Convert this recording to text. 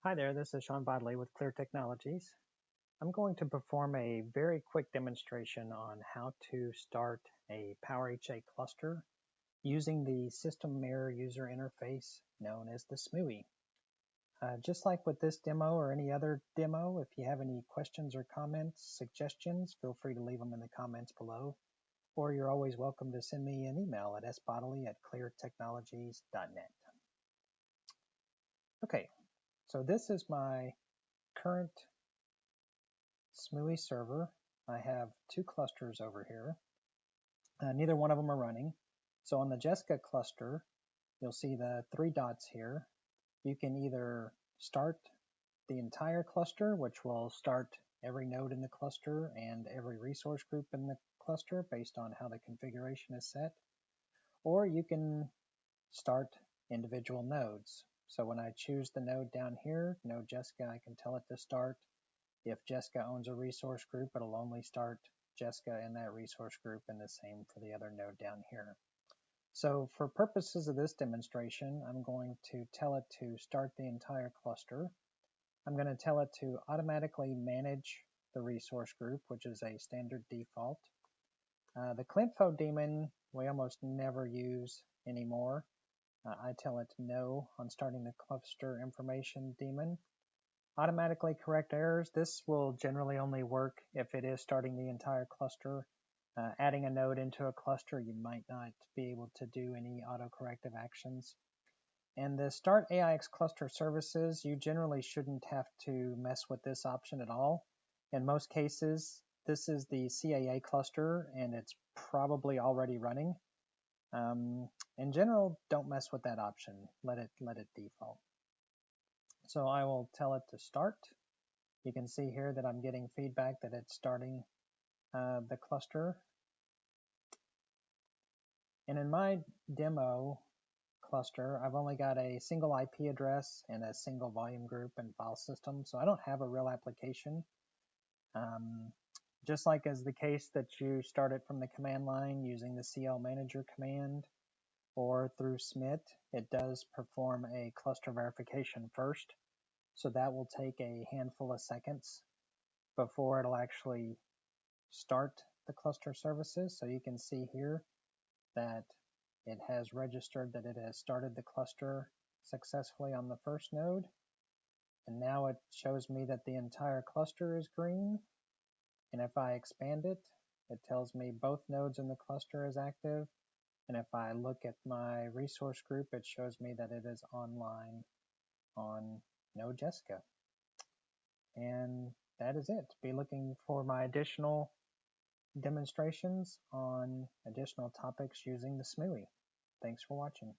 Hi there, this is Sean Bodley with Clear Technologies. I'm going to perform a very quick demonstration on how to start a PowerHA cluster using the SystemMirror user interface known as the SMUI. Just like with this demo or any other demo, if you have any questions or comments, suggestions, feel free to leave them in the comments below, or you're always welcome to send me an email at sbodley@cleartechnologies.net. Okay, so this is my current SMUI server. I have two clusters over here. Neither one of them are running. So on the Jessica cluster, you'll see the three dots here. You can either start the entire cluster, which will start every node in the cluster and every resource group in the cluster based on how the configuration is set, or you can start individual nodes. So when I choose the node down here, node Jessica, I can tell it to start. If Jessica owns a resource group, it'll only start Jessica in that resource group, and the same for the other node down here. So for purposes of this demonstration, I'm going to tell it to start the entire cluster. I'm going to tell it to automatically manage the resource group, which is a standard default. The ClinFo daemon we almost never use anymore. I tell it no on starting the cluster information daemon. Automatically correct errors. This will generally only work if it is starting the entire cluster. Adding a node into a cluster, you might not be able to do any autocorrective actions. And the Start AIX cluster services, you generally shouldn't have to mess with this option at all. In most cases, this is the CAA cluster and it's probably already running. In general, don't mess with that option. Let it default. So I will tell it to start. You can see here that I'm getting feedback that it's starting the cluster. And in my demo cluster, I've only got a single IP address and a single volume group and file system, so I don't have a real application. Just like as the case that you start it from the command line using the CL manager command or through SMIT, it does perform a cluster verification first. So that will take a handful of seconds before it'll actually start the cluster services. So you can see here that it has registered that it has started the cluster successfully on the first node. And now it shows me that the entire cluster is green. And if I expand it, it tells me both nodes in the cluster is active. And if I look at my resource group, it shows me that it is online on node Jessica. And that is it. Be looking for my additional demonstrations on additional topics using the SMUI. Thanks for watching.